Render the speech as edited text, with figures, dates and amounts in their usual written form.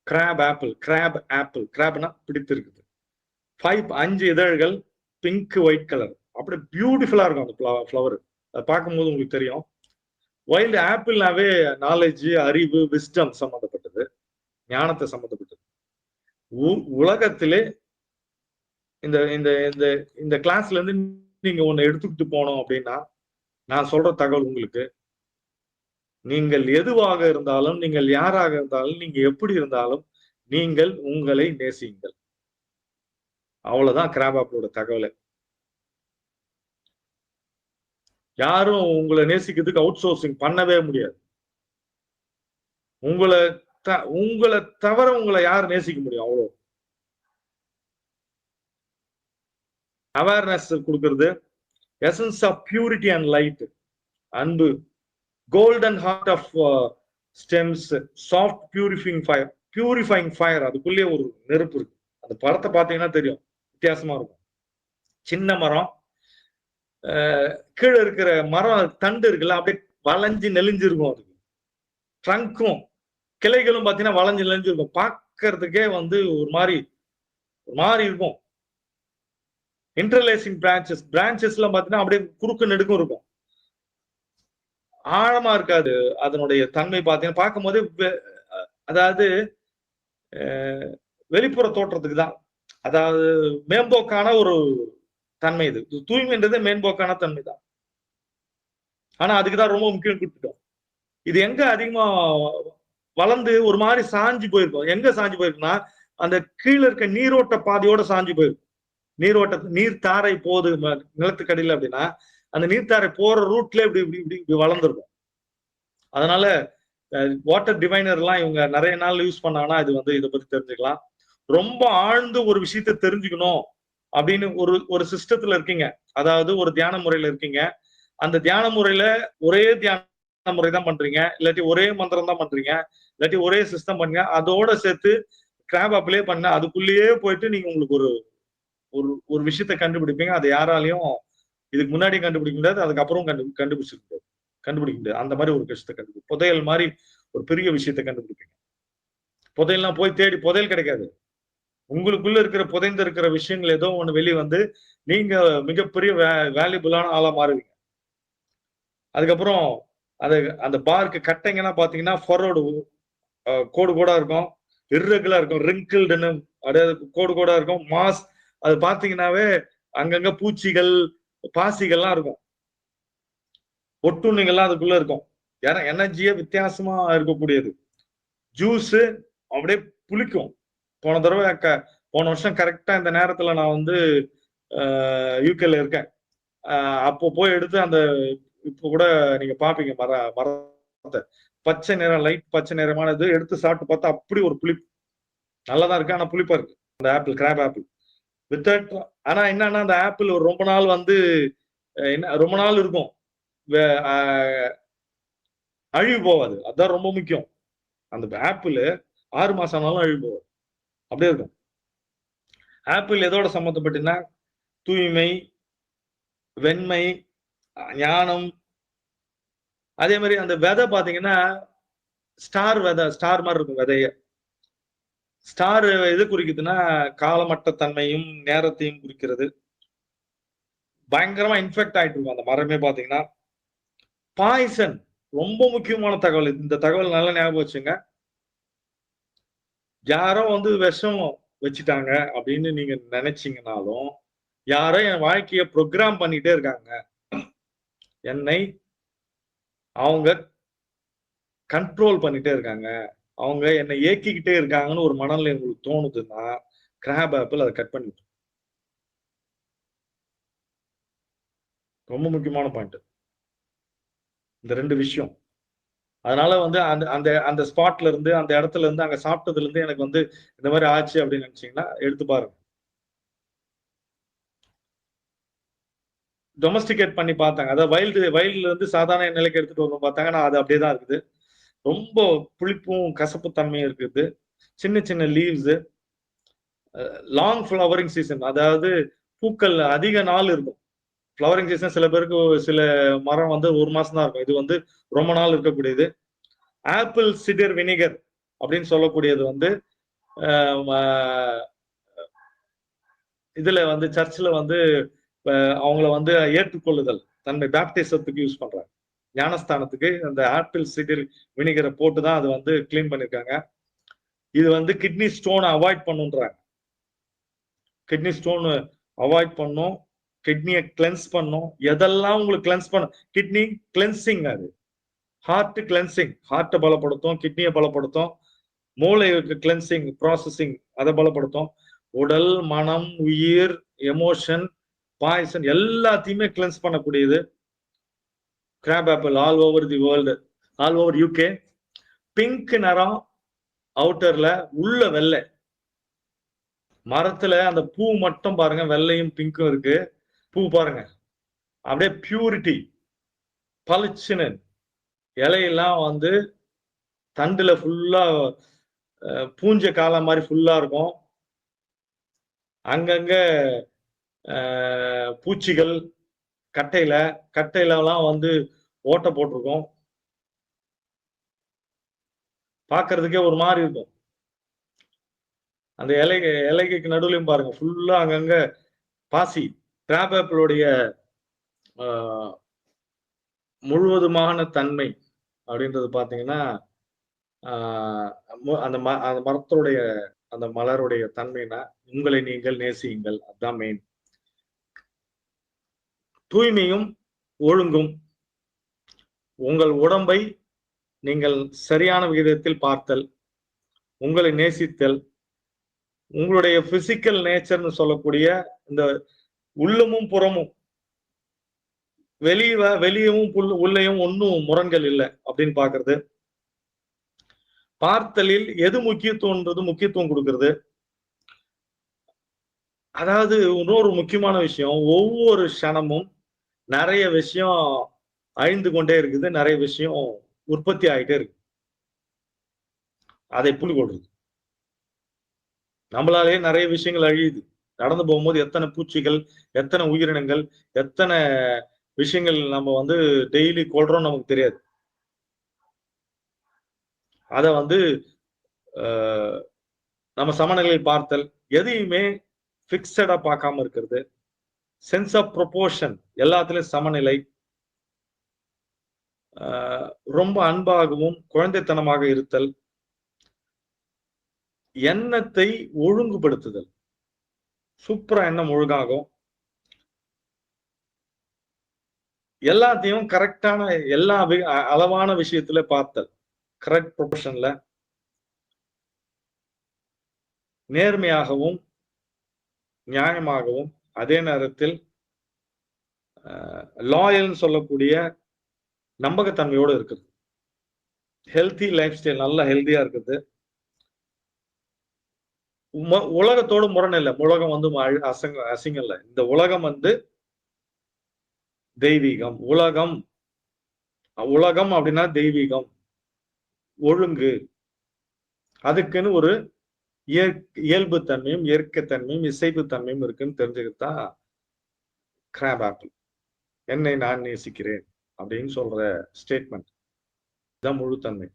Graph apple, crab apple, கிராப்னா பிடித்திருக்குது. 5 இதழ்கள், பிங்க் ஒயிட் கலர், அப்படி பியூட்டிஃபுல்லா இருக்கும் அந்த ஃப்ளவர். அதை பார்க்கும்போது உங்களுக்கு தெரியும். வைல்டு ஆப்பிள்னாவே நாலேஜ், அறிவு, விஸ்டம் சம்பந்தப்பட்டது, ஞானத்தை சம்பந்தப்பட்டது. உலகத்திலே இந்த இந்த இந்த இந்த கிளாஸ்ல இருந்து நீங்க ஒண்ணு எடுத்துக்கிட்டு போனோம் அப்படின்னா, நான் சொல்ற தகவல் உங்களுக்கு, நீங்கள் எதுவாக இருந்தாலும், நீங்கள் யாராக இருந்தாலும், நீங்க எப்படி இருந்தாலும், நீங்கள் உங்களை நேசியுங்கள். அவ்வளவுதான் கிராப் ஆப்பிளோட தகவல். யாரும் உங்களை நேசிக்கிறதுக்கு அவுட் சோர்சிங் பண்ணவே முடியாது. உங்களை தவிர உங்களை யார் நேசிக்க முடியும்? அவ்வளவு அவேர்னஸ் கொடுக்கிறது, essence of purity and light, அன்பு, golden heart of stems, soft purifying fire. அதுக்குள்ளேயே ஒரு நெருப்பு இருக்கு. அந்த படத்தை பார்த்தீங்கன்னா தெரியும், வித்தியாசமா இருக்கும். சின்ன மரம், கீழே இருக்கிற மரம் தண்டு இருக்குல்ல, அப்படியே வளைஞ்சு நெளிஞ்சிருக்கும். அதுக்கு ட்ரங்க்கும் கிளைகளும் பார்த்தீங்கன்னா வளைஞ்சு நெளிஞ்சிருக்கும். பார்க்கறதுக்கே வந்து ஒரு மாதிரி இருக்கும். இன்டர்லேசிங் பிரான்ச்சஸ்லாம் பார்த்தீங்கன்னா அப்படியே குறுக்கு நெடுக்கும் இருக்கும். ஆழமா இருக்காது அதனுடைய தன்மை. பார்த்தீங்கன்னா பார்க்கும்போது அதாவது வெளிப்புற தோற்றத்துக்கு தான், அதாவது மேம்போக்கான ஒரு தன்மை. இது தூய்மைன்றது மேம்போக்கான தன்மை தான். ஆனா அதுக்குதான் ரொம்ப முக்கியம் கொடுத்துட்டோம். இது எங்க அதிகமா வளர்ந்து ஒரு மாதிரி சாஞ்சு போயிருக்கும். எங்க சாஞ்சு போயிருக்குன்னா, அந்த கீழே இருக்க நீரோட்ட பாதையோட சாஞ்சு போயிருக்கும். நீர் தாரை போகுது நிலத்துக்கடியில் அப்படின்னா, அந்த நீர்த்தாரை போற ரூட்ல இப்படி வளர்ந்துருக்கும். அதனால வாட்டர் டிவைனர் எல்லாம் இவங்க நிறைய நாள் யூஸ் பண்ணாங்கன்னா இது வந்து இதை பத்தி தெரிஞ்சுக்கலாம். ரொம்ப ஆழ்ந்து ஒரு விஷயத்த தெரிஞ்சுக்கணும் அப்படின்னு ஒரு சிஸ்டத்துல இருக்கீங்க, அதாவது ஒரு தியான முறையில இருக்கீங்க. அந்த தியான முறையில ஒரே தியான முறை தான் பண்றீங்க, இல்லாட்டி ஒரே மந்திரம் தான் பண்றீங்க, இல்லாட்டி ஒரே சிஸ்டம் பண்ணுங்க. அதோட சேர்த்து கிராப் அப்ளே பண்ண அதுக்குள்ளேயே போயிட்டு நீங்க உங்களுக்கு ஒரு விஷயத்த கண்டுபிடிப்பீங்க. அதை யாராலையும் இதுக்கு முன்னாடி கண்டுபிடிக்க முடியாது, அதுக்கப்புறம் கண்டுபிடிக்க முடியாது. அந்த மாதிரி ஒரு விஷயத்தை கண்டுபிடிக்கும். புதையல் மாதிரி ஒரு பெரிய விஷயத்தை கண்டுபிடிப்பீங்க. புதையல்லாம் போய் தேடி புதையல் கிடைக்காது. உங்களுக்குள்ள இருக்கிற புதைந்து இருக்கிற விஷயங்கள் ஏதோ ஒண்ணு வெளியே வந்து நீங்க மிகப்பெரிய வேல்யூபிளான ஆளா மாறுவீங்க. அதுக்கப்புறம் அந்த பார்க்கு கட்டைங்கன்னா பாத்தீங்கன்னா ஃபரோடு கோடு கோடா இருக்கும், இர்ரெகுலரா இருக்கும், ரிங்கிள்டுன்னு அதாவது கோடு கோடா இருக்கும். மாஸ் அது பாத்தீங்கன்னாவே அங்கங்க பூச்சிகள், பாசிகள்லாம் இருக்கும், ஒட்டுண்ணிகள்லாம் அதுக்குள்ள இருக்கும். ஏன்னா எனர்ஜியே வித்தியாசமா இருக்கக்கூடியது. ஜூஸ் அப்படியே புளிக்கும். போன வருஷம் கரெக்டா இந்த நேரத்துல நான் வந்து யூகேல இருக்கேன். அப்போ போய் எடுத்து அந்த இப்போ கூட நீங்க பாப்பீங்க மரத்தை பச்சை நிறம், லைட் பச்சை நிறமானது எடுத்து சாப்பிட்டு பார்த்தா அப்படி ஒரு புளிப்பு. நல்லாதான் இருக்கு, ஆனா புளிப்பா இருக்கு அந்த ஆப்பிள், கிராப் ஆப்பிள். ஆனா என்னன்னா அந்த ஆப்பிள் ஒரு ரொம்ப நாள் வந்து ரொம்ப நாள் இருக்கும், அழிவு போவாது. அதுதான் ரொம்ப முக்கியம். அந்த ஆப்பிள் 6 மாசம் ஆனாலும் அழிவு போவாது, அப்படியே இருக்கும். ஆப்பிள் எதோட சம்பந்தப்பட்டீங்கன்னா தூய்மை, வெண்மை, ஞானம். அதே மாதிரி அந்த விதை பாத்தீங்கன்னா ஸ்டார் விதை, ஸ்டார் மாதிரி இருக்கும் விதைய. ஸ்டார் எது குறிக்குதுன்னா காலமற்ற தன்மையும் நேரத்தையும் குறிக்கிறது. பயங்கரமா இன்ஃபெக்ட் ஆயிட்டு இருக்கும் அந்த மரமே பாத்தீங்கன்னா. பாய்சன் ரொம்ப முக்கியமான தகவல். இந்த தகவல் நல்லா ஞாபகம் வச்சுங்க. யாரோ வந்து விஷம் வச்சுட்டாங்க அப்படின்னு நீங்க நினைச்சீங்கன்னாலும், யாரோ என் வாழ்க்கைய ப்ரோக்ராம் பண்ணிட்டே இருக்காங்க, என்னை அவங்க கண்ட்ரோல் பண்ணிட்டே இருக்காங்க, அவங்க என்னை இயக்கிக்கிட்டே இருக்காங்கன்னு ஒரு மனநிலை உங்களுக்கு தோணுதுன்னா கிராப் ஆப்பிள் அதை கட் பண்ணிட்டு. ரொம்ப முக்கியமான பாயிண்ட் இந்த 2 விஷயம். அதனால வந்து அந்த ஸ்பாட்ல இருந்து, அந்த இடத்துல இருந்து, அங்க சாப்பிட்டதுல இருந்து எனக்கு வந்து இந்த மாதிரி ஆச்சு அப்படின்னு நினைச்சீங்கன்னா எடுத்து பாருங்க. டொமஸ்டிகேட் பண்ணி பார்த்தாங்க, அதாவது வயல்ல இருந்து சாதாரண நிலைக்கு எடுத்துட்டு வந்து பார்த்தாங்க. நான் அது அப்படியே தான் இருக்குது. ரொம்ப புளிப்பும் கசப்பு தன்மையும் இருக்குது. சின்ன சின்ன லீவ்ஸ், லாங் ஃப்ளவரிங் சீசன், அதாவது பூக்கள் அதிக நாள் இருக்கும். ஃப்ளவரிங் சீசன் சில பேருக்கு சில மரம் வந்து 1 மாசம் தான் இருக்கும், இது வந்து ரொம்ப நாள் இருக்கக்கூடியது. ஆப்பிள் சிடர் வினிகர் அப்படின்னு சொல்லக்கூடியது வந்து இதுல வந்து சர்ச்சில் வந்து அவங்கள வந்து ஏற்றுக்கொள்ளுதல் தன்மை பேப்டிசத்துக்கு யூஸ் பண்றாங்க. ஞானஸ்தானத்துக்கு அந்த ஆப்பிள் சிடில் வினிகரை போட்டு தான் அது வந்து கிளீன் பண்ணிருக்காங்க. இது வந்து கிட்னி ஸ்டோனை அவாய்ட் பண்ணுன்றாங்க. கிட்னி ஸ்டோன் அவாய்ட் பண்ணும், கிட்னியை கிளென்ஸ் பண்ணும். எதெல்லாம் உங்களுக்கு கிளென்ஸ் பண்ணும், கிட்னி கிளென்சிங். அது ஹார்ட் கிளென்சிங், ஹார்ட்டை பலப்படுத்தும், கிட்னியை பலப்படுத்தும். மூளைக்கு கிளென்சிங் ப்ராசஸிங் அதை பலப்படுத்தும். உடல், மனம், உயிர், எமோஷன், பாய்சன் எல்லாத்தையுமே கிளென்ஸ் பண்ணக்கூடியது graph apple. All over the world, all over UK. Pink நிறம் அவுட்டர்ல, உள்ள வெள்ளை. மரத்துல அந்த பூ மட்டும் பாருங்க, வெள்ளையும் பிங்க்கும் இருக்கு. பூ பாருங்க அப்படியே பியூரிட்டி, பளிச்சுன்னு. இலையெல்லாம் வந்து தண்டுல ஃபுல்லா பூஞ்ச காலம் மாதிரி ஃபுல்லா இருக்கும். அங்கங்க பூச்சிகள், கட்டையில எல்லாம் வந்து ஓட்ட போட்டிருக்கும். பார்க்கறதுக்கே ஒரு மாதிரி இருக்கும். அந்த இலைக்கு நடுவுலையும் பாருங்க ஃபுல்லா அங்கங்க பாசி. கிராப் ஆப்பிளுடைய முழுவதுமான தன்மை அப்படின்றது பாத்தீங்கன்னா, அந்த மரத்துடைய அந்த மலருடைய தன்மைனா, உங்களை நீங்கள் நேசியுங்கள், அதுதான் மெயின். தூய்மையும் ஒழுங்கும், உங்கள் உடம்பை நீங்கள் சரியான விகிதத்தில் பார்த்தல், உங்களை நேசித்தல், உங்களுடைய பிசிக்கல் நேச்சர்னு சொல்லக்கூடிய இந்த உள்ளமும் புறமும், வெளியவும் உள்ளேயும் ஒன்னும் முரண்கள் இல்லை அப்படின்னு பாக்குறது. பார்த்தலில் எது முக்கியத்துவம் கொடுக்கிறது. அதாவது இன்னொரு முக்கியமான விஷயம், ஒவ்வொரு க்ஷணமும் நிறைய விஷயம் அழிந்து கொண்டே இருக்குது, நிறைய விஷயம் உற்பத்தி ஆகிட்டே இருக்கு. அதை புரிந்து கொள்றது. நம்மளாலேயே நிறைய விஷயங்கள் அழியுது. நடந்து போகும்போது எத்தனை பூச்சிகள், எத்தனை உயிரினங்கள், எத்தனை விஷயங்கள் நம்ம வந்து டெய்லி கொள்றோம் நமக்கு தெரியாது. அத வந்து நம்ம சமநிலையில் பார்த்தல், எதையுமே பிக்சடா பார்க்காம இருக்கிறது. சென்ஸ் ஆஃப் ப்ரொபோர்ஷன், எல்லாத்துலயும் சமநிலை. ரொம்ப அன்பாகவும் குழந்தைத்தனமாக இருத்தல், எண்ணத்தை ஒழுங்குபடுத்துதல். சூப்பரா எண்ணம் ஒழுங்காகும். எல்லாத்தையும் கரெக்டான எல்லா அளவான விஷயத்துல பார்த்தல், கரெக்ட் ப்ரொபோர்ஷன்ல. நேர்மையாகவும் நியாயமாகவும், அதே நேரத்தில் லாயல்னு சொல்லக்கூடிய நம்பகத்தன்மையோடு இருக்குது. ஹெல்த்தி லைஃப் ஸ்டைல், நல்லா ஹெல்த்தியா இருக்குது. உலகத்தோடு முரண் இல்லை. உலகம் வந்து அசிங்கம் இல்லை. இந்த உலகம் வந்து தெய்வீகம். உலகம் அப்படின்னா தெய்வீகம், ஒழுங்கு. அதுக்குன்னு ஒரு இயல்பு தன்மையும் இயற்கை தன்மையும் இசைப்பு தன்மையும் இருக்குன்னு தெரிஞ்சுக்கிட்டுதான் கிராப் ஆப்பிள். என்னை நான் நேசிக்கிறேன் அப்படின்னு சொல்ற ஸ்டேட்மெண்ட் தான் முழுத்தன்மை.